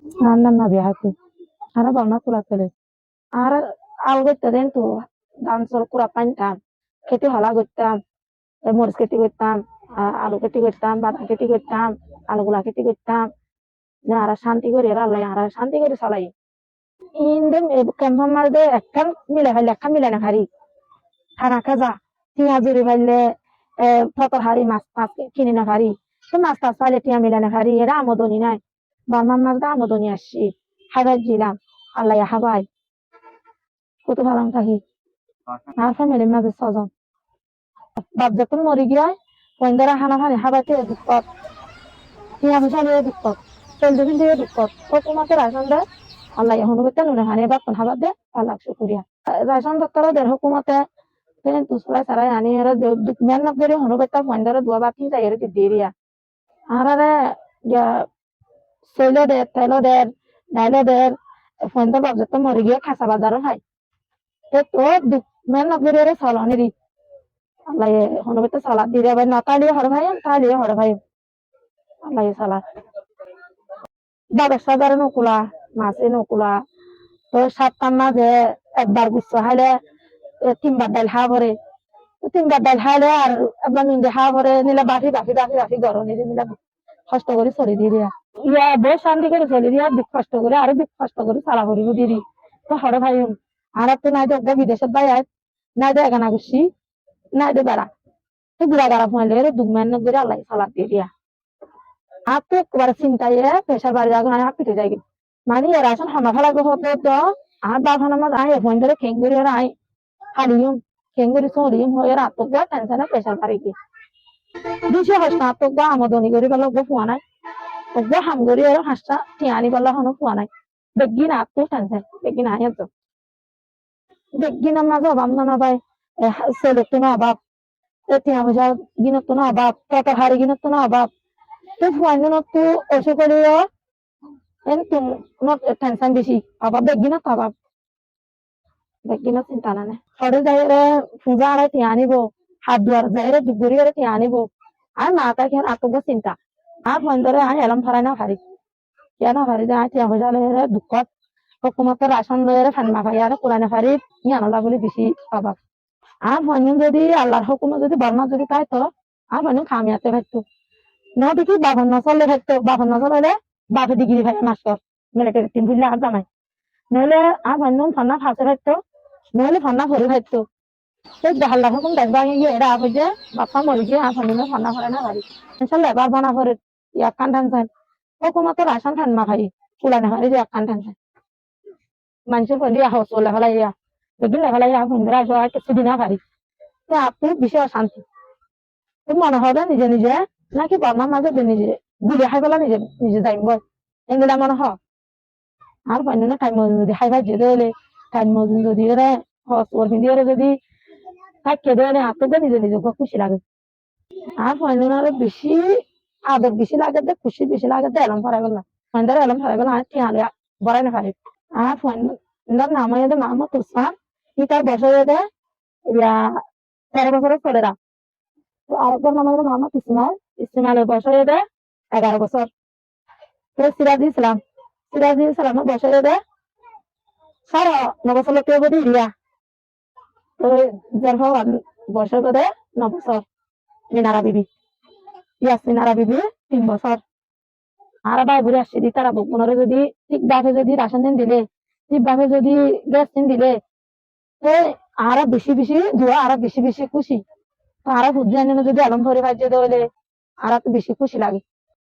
Andan na biya tu. Ara balna kula tele. Ara algo teden tu dansol kura pantam. Keti hala gottam. Moris keti gottam. Alu keti gottam. Badam keti gottam. Alu gula keti gottam. Na ara shanti kori ara Allah ara shanti kori salai. Inde kempam malde ekkan mile halle ekkan mile na hari. Hara kaza. Tia juri halle totor hari mas mas kini na hari. তো মাছ টাছ পাইলে টিয়া মিলানে হারি এরা আমদনি নাই বার্মার মাছ দা আমদনি আসছি হাইবার দিলাম আল্লাহ হাবাই কত ভালো থাকি আর ফ্যামিলির মাঝে ছজন বাপ যখন মরি গিয়ে পয়েন্দারা হানা ফানি হাবাইতে দুঃখত টিয়া পয়সা নিয়ে দুঃখত তেল দেখুন দিয়ে দুঃখত কত মাসে রাশন দেয় আল্লাহ হনুবেতে নুনে হানি বাপন হাবার দে আল্লাহ শুকুরিয়া রাশন দপ্তর দের হুকুমতে তেন তুসলাই সারাই আনি এরা মেন নগরে হনুবেতা পয়েন্দারা দুয়া বাতি যাই এর দিদিরিয়া আরারে সেলো দের তেলো দের নাইলো দের ফোনটা বাবজত মরে গিয়ে খাসা বাজারও হয় তো মেন নগরের চলনি দি আল্লাহ হনুবেতে সালাদ দিয়ে ভাই নতালিয়ে হর ভাই তালিয়ে হর ভাই আল্লাহ সালাদ ব্যবসা করে নকুলা মাছে নকুলা তো সাতটার মাঝে একবার গুচ্ছ হাইলে তিনবার ডাইল হা ভরে তিনবার ডাইল হাইলে আর একবার নিন্দে হা ভরে নিলে বাফি বাফি বাফি বাফি গরম নিলে কষ্ট করে চলি দিয়ে দিয়া ইয়া বেশ শান্তি করে চলি দিয়া দুঃখ কষ্ট করে আরো দুঃখ কষ্ট করে চালা করিব দিদি তো হরে ভাই আর তো নাই তো বিদেশের ভাই আয় নাই তো এগানা গুছি নাই তো বেড়া তো গুড়া গাড়া ফোয়াইলে দুঃখ করে আল্লাহ চালাক দিয়ে দিয়া আর তো একবার চিন্তায় পেশার বাড়ি যাগো না পিটে যাই মানে এর আসন হামা ফেলা হতে তো আর বাফান আমার আয় ফোন ধরে খেং করে আয় হারিম খেং করে চলিম হয়ে রাত তো টেনশনে পেশার বাড়ি কি দুশো হস না তো আমদনি করে গেল ফোয়া নাই ওগো হামগরি আর হাসটা টিয়ানি বলা হনো ফোয়া নাই বেগি না তো টেনশন বেগি না তো বেগি না মাঝে অভাব না ভাই ছেলে তো না অভাব টিয়া পয়সা গিনত তো না অভাব কত হারি গিনত তো না অভাব তো ফোয়ান তো অসুখ করিও টেনশন বেশি অভাব বেগি না তো অভাব বেগি না চিন্তা না সরে যাইরে পূজা আর টিয়ানিব হাত দুয়ার যাইরে দুপুরি আর টিয়ানিব আর না তাকে আর আতঙ্ক চিন্তা আর ফোন ধরে আয় এলাম ফারাই না ফারি কেন ফারি যায় টিয়া পয়সা লয়ে দুঃখত হুকুমতের রাশন লয়ে ফান্মা ফাই আর কোরআনে ফারি ইয়ানলা বলে বেশি অভাব আর ফোন যদি আল্লাহর হুকুমে যদি বর্ণা যদি পাই তো আর ফোন খামিয়াতে থাকতো না দেখি বাপন নচলে থাকতো বাপন নচলে বাপে ডিগ্রি ভাই মাস্টার মিলিটারি টিম বুঝলে আর জামাই নইলে আর ফোন ফান্না ফাঁসে থাকতো নইলে ফান্না ভরে থাকতো সেই আল্লাহর হুকুম দেখবা গিয়ে এরা আগে বাপা মরি গিয়ে আর ফোন ফান্না ফরে না বাড়ি ইনশাল্লাহ এবার বানা ফরে ইয়াক কান টানছেন হুকুমতের রাশন ফান্মা ভাই কুলানে ফারি ইয়াক কান টানছেন মানুষের ফলে হাউস বলে ফেলাইয়া বেগুন ফেলাইয়া হুন্দরা আসো আর কিছু দিনা পারি তো আপনি বিশাল শান্তি তো মনে হবে নিজে নিজে নাকি বাবার মাঝে নিজে গুলি খাই ফেলা নিজে নিজে যাইম বল এগুলা মনে হয় আর পাইনি না টাইম যদি খাই ভাই যেতে হলে টাইম মজুন যদি এরা হস ওর হিন্দি এরা যদি থাকে দেয় আপনাদের নিজে নিজে খুব খুশি লাগে আর পাইনি না বেশি আদর বেশি লাগে দে খুশি বেশি লাগে দে এলাম ফারাই গেল এলাম ফারাই গেল আর কি হালে বড়াই না পারি আর ফোনটার নাম হয়ে মাহমুদ উসমান তার বছর ইয়া 13 বছরের ছেলেরা তো আরেকবার নাম হলো মোহাম্মদ ইসমাইল ইসমাইলের বছর 11 বছর তো সিরাজি ইসলামের বছর 9.5 বছর কেউ বলি রিয়া তো যার বছর 9 বছর মিনারা বিবি মিনারা বিবি 3 বছর আর ভাই ঘুরে আসছে দি তারা বোনরে যদি ঠিকভাবে যদি রাশন দিন দিলে ঠিকভাবে যদি গ্যাস দিন দিলে তো আরো বেশি বেশি দোয়া আরো বেশি বেশি খুশি তো আরো বুঝে যদি আলম ভরে ভাজ্য দলে আর তো বেশি খুশি লাগে